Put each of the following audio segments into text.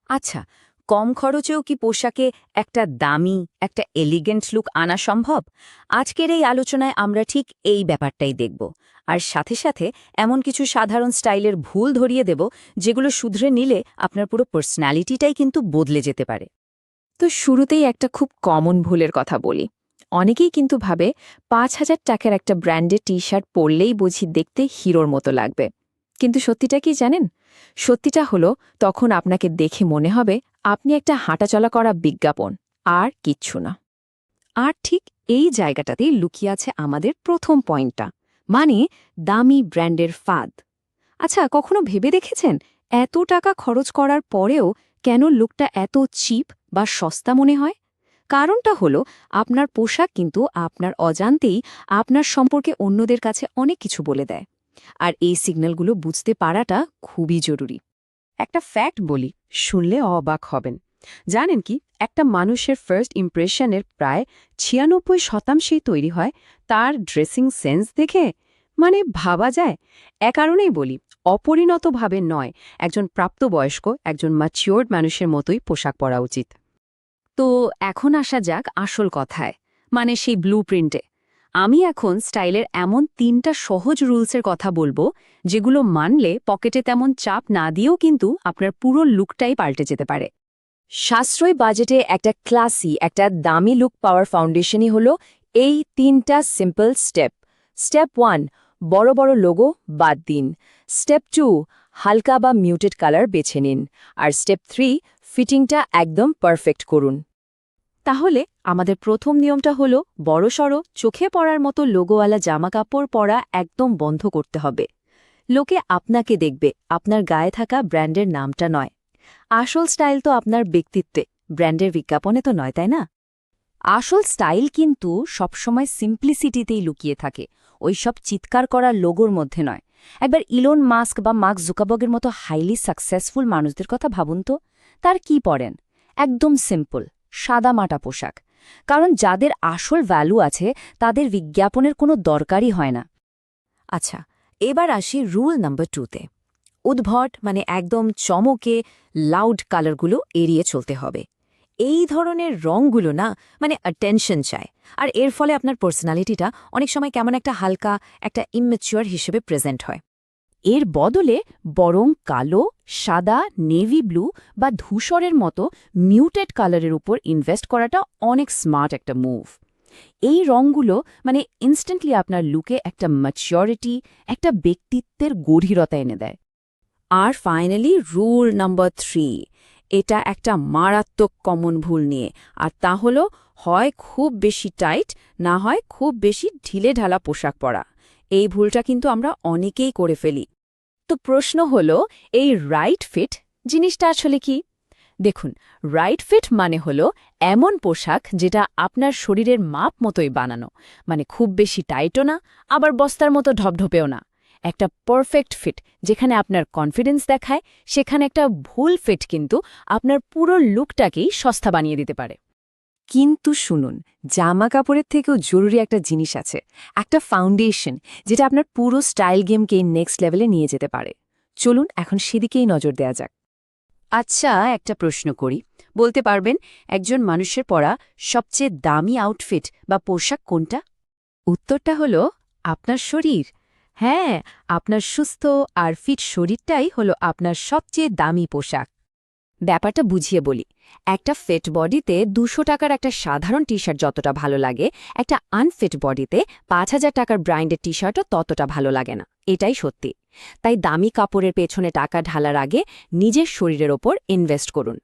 আচ্ছা, কম খরচেও কি পোশাকে একটা দামি, একটা এলিগেন্ট লুক আনা সম্ভব? আজকের এই আলোচনায় আমরা ঠিক এই ব্যাপারটাই দেখব। আর সাথে সাথে এমন কিছু সাধারণ স্টাইলের ভুল ধরিয়ে দেব, যেগুলো শুধরে নিলে আপনার পুরো পার্সোনালিটিটাই কিন্তু বদলে যেতে পারে। তো শুরুতেই একটা খুব কমন ভুলের কথা বলি। অনেকেই কিন্তু ভাবে ৫,০০০ টাকার একটা ব্র্যান্ডের টি শার্ট পরলেই বুঝি দেখতে হিরোর মতো লাগবে। কিন্তু সত্যিটা কি জানেন? সত্যিটা হলো তখন আপনাকে দেখে মনে হবে আপনি একটা হাঁটাচলা করা বিজ্ঞাপন, আর কিচ্ছু না। আর ঠিক এই জায়গাটাতেই লুকিয়ে আছে আমাদের প্রথম পয়েন্টটা, মানে দামি ব্র্যান্ডের ফাঁদ। আচ্ছা, কখনো ভেবে দেখেছেন এত টাকা খরচ করার পরেও কেন লুকটা এত চিপ বা সস্তা মনে হয়? কারণটা হলো আপনার পোশাক কিন্তু আপনার অজান্তেই আপনার সম্পর্কে অন্যদের কাছে অনেক কিছু বলে দেয়। আর এই সিগন্যালগুলো বুঝতে পারাটা খুবই জরুরি। একটা ফ্যাক্ট বলি, শুনলে অবাক হবেন। জানেন কি, একটা মানুষের ফার্স্ট ইমপ্রেশনের প্রায় ৯৬% তৈরি হয় তার ড্রেসিং সেন্স দেখে। মানে ভাবা যায়। কারণেই বলি, অপরিণতভাবে নয়, একজন প্রাপ্তবয়স্ক, একজন ম্যাচিওর্ড মানুষের মতোই পোশাক পরা উচিত। তো এখন আসা যাক আসল কথায়, মানে সেই ব্লু প্রিন্টে। আমি এখন স্টাইলের এমন ৩টা সহজ রুলসের কথা বলবো, যেগুলো মানলে পকেটে তেমন চাপ না দিয়েও কিন্তু আপনার পুরো লুকটাই পাল্টে যেতে পারে। সাশ্রয়ী বাজেটে একটা ক্লাসি, একটা দামি লুক পাওয়ার ফাউন্ডেশনই হলো এই ৩টা সিম্পল স্টেপ। স্টেপ 1, বড় বড় লোগো বাদ দিন। স্টেপ 2, হালকা বা মিউটেড কালার বেছে নিন। আর স্টেপ 3, ফিটিংটা একদম পারফেক্ট করুন। তাহলে আমাদের প্রথম নিয়মটা হলো বড়সড় চোখে পড়ার মতো লোগোওয়ালা জামাকাপড় পরা একদম বন্ধ করতে হবে। লোকে আপনাকে দেখবে, আপনার গায়ে থাকা ব্র্যান্ডের নামটা নয়। আসল স্টাইল তো আপনার ব্যক্তিত্বে, ব্র্যান্ডের বিজ্ঞাপনে তো নয়, তাই না? আসল স্টাইল কিন্তু সবসময় সিম্পলিসিটিতেই লুকিয়ে থাকে, ওই সব চিৎকার করা লোগোর মধ্যে নয়। একবার ইলন মাস্ক বা মার্ক জুকারবার্গের মতো হাইলি সাকসেসফুল মানুষদের কথা ভাবুন তো। তার কি পরেন? একদম সিম্পল, সাদামাটা পোশাক। কারণ যাদের আসল ভ্যালু আছে তাদের বিজ্ঞাপনের কোনো দরকারই হয় না। আচ্ছা, এবার আসি রুল নাম্বার 2তে। উদ্ভট, মানে একদম চমকে লাউড কালারগুলো এড়িয়ে চলতে হবে। এই ধরনের রঙগুলো না, মানে অ্যাটেনশন চায়। আর এর ফলে আপনার পার্সোনালিটিটা অনেক সময় কেমন একটা হালকা, একটা ইম্যাচিওর হিসেবে প্রেজেন্ট হয়। এর বদলে বরং কালো, সাদা, নেভি ব্লু বা ধূসরের মতো মিউটেড কালারের উপর ইনভেস্ট করাটা অনেক স্মার্ট একটা মুভ। এই রঙগুলো মানে ইনস্ট্যান্টলি আপনার লুকে একটা ম্যাচিওরিটি, একটা ব্যক্তিত্বের গভীরতা এনে দেয়। আর ফাইনালি রুল নাম্বার 3, এটা একটা মারাত্মক কমন ভুল নিয়ে, আর তা হলো হয় খুব বেশি টাইট, না হয় খুব বেশি ঢিলেঢালা পোশাক পরা। এই ভুলটা কিন্তু আমরা অনেকেই করে ফেলি। তো প্রশ্ন হলো, এই রাইট ফিট জিনিসটা আসলে কি? দেখুন, রাইট ফিট মানে হলো এমন পোশাক যেটা আপনার শরীরের মাপ মতোই বানানো, মানে খুব বেশি টাইটও না, আবার বস্তার মতো ঢপঢপেও না। একটা পারফেক্ট ফিট যেখানে আপনার কনফিডেন্স দেখায়, সেখানে একটা ভুল ফিট কিন্তু আপনার পুরো লুকটাকেই সস্তা বানিয়ে দিতে পারে। কিন্তু শুনুন, জামা কাপড়ের থেকেও জরুরি একটা জিনিস আছে, একটা ফাউন্ডেশন, যেটা আপনার পুরো স্টাইল গেমকে নেক্সট লেভেলে নিয়ে যেতে পারে। চলুন এখন সেদিকেই নজর দেয়া যাক। আচ্ছা, একটা প্রশ্ন করি, বলতে পারবেন একজন মানুষের পরা সবচেয়ে দামি আউটফিট বা পোশাক কোনটা? উত্তরটা হলো আপনার শরীর। হ্যাঁ, আপনার সুস্থ আর ফিট শরীরটাই হলো আপনার সবচেয়ে দামি পোশাক। ব্যাপারটা বুঝিয়ে বলি, একটা ফিট বডিতে ২০০ টাকার একটা সাধারণ টি শার্ট যতটা ভালো লাগে, একটা আনফিট বডিতে ৫,০০০ টাকার ব্র্যান্ডের টি শার্টও ততটা ভালো লাগে না। এটাই সত্যি। তাই দামি কাপড়ের পেছনে টাকা ঢালার আগে নিজের শরীরের ওপর ইনভেস্ট করুন।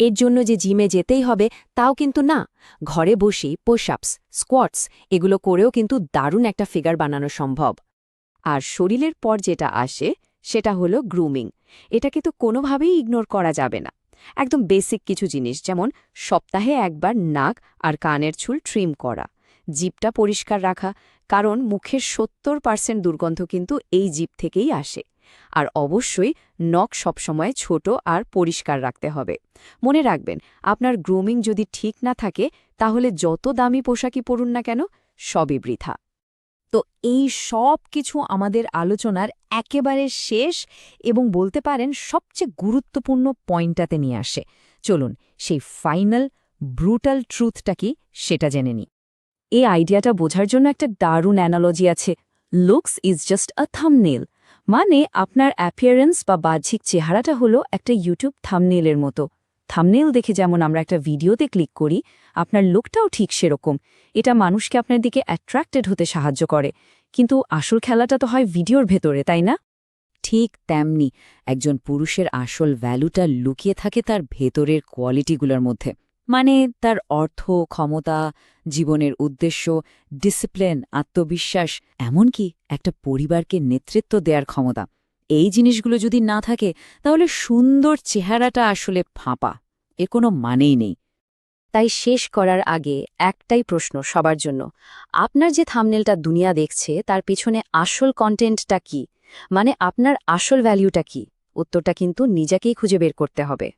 এর জন্য যে জিমে যেতেই হবে তাও কিন্তু না, ঘরে বসেই পুশ-আপস, স্কোয়াটস এগুলো করেও কিন্তু দারুণ একটা ফিগার বানানো সম্ভব। আর শরীরের পর যেটা আসে সেটা হলো গ্রুমিং। এটাকে তো কোনোভাবেই ইগনোর করা যাবে না। একদম বেসিক কিছু জিনিস, যেমন সপ্তাহে একবার নাক আর কানের চুল ট্রিম করা, জিভটা পরিষ্কার রাখা, কারণ মুখের ৭০% দুর্গন্ধ কিন্তু এই জিভ থেকেই আসে। আর অবশ্যই নখ সবসময় ছোট আর পরিষ্কার রাখতে হবে। মনে রাখবেন, আপনার গ্রুমিং যদি ঠিক না থাকে তাহলে যত দামি পোশাকই পরুন না কেন, সবই বৃথা। তো এই সব কিছু আমাদের আলোচনার একেবারে শেষ এবং বলতে পারেন সবচেয়ে গুরুত্বপূর্ণ পয়েন্টটাতে নিয়ে আসে। চলুন সেই ফাইনাল ব্রুটাল ট্রুথটা কি সেটা জেনে নিই। এই আইডিয়াটা বোঝার জন্য একটা দারুণ অ্যানালজি আছে। Looks is just a thumbnail, মানে আপনার অ্যাপিয়ারেন্স বা বাহ্যিক চেহারাটা হলো একটা ইউটিউব থাম্বনেলের মতো। থাম্বনেল দেখে যেমন আমরা একটা ভিডিওতে ক্লিক করি, আপনার লুকটাও ঠিক সেরকম। এটা মানুষকে আপনার দিকে অ্যাট্রাক্টেড হতে সাহায্য করে, কিন্তু আসল খেলাটা তো হয় ভিডিওর ভেতরে, তাই না? ঠিক তেমনি একজন পুরুষের আসল ভ্যালুটা লুকিয়ে থাকে তার ভেতরের কোয়ালিটিগুলোর মধ্যে, মানে তার অর্থ, ক্ষমতা, জীবনের উদ্দেশ্য, ডিসিপ্লিন, আত্মবিশ্বাস, এমনকি একটা পরিবারকে নেতৃত্ব দেওয়ার ক্ষমতা। এই জিনিসগুলো যদি না থাকে তাহলে সুন্দর চেহারাটা আসলে ফাঁপা, এর কোনো মানেই নেই। তাই শেষ করার আগে একটাই প্রশ্ন সবার জন্য, আপনার যে থাম্বনেলটা দুনিয়া দেখছে তার পিছনে আসল কন্টেন্টটা কি? মানে আপনার আসল ভ্যালুটা কি? উত্তরটা কিন্তু নিজেকেই খুঁজে বের করতে হবে।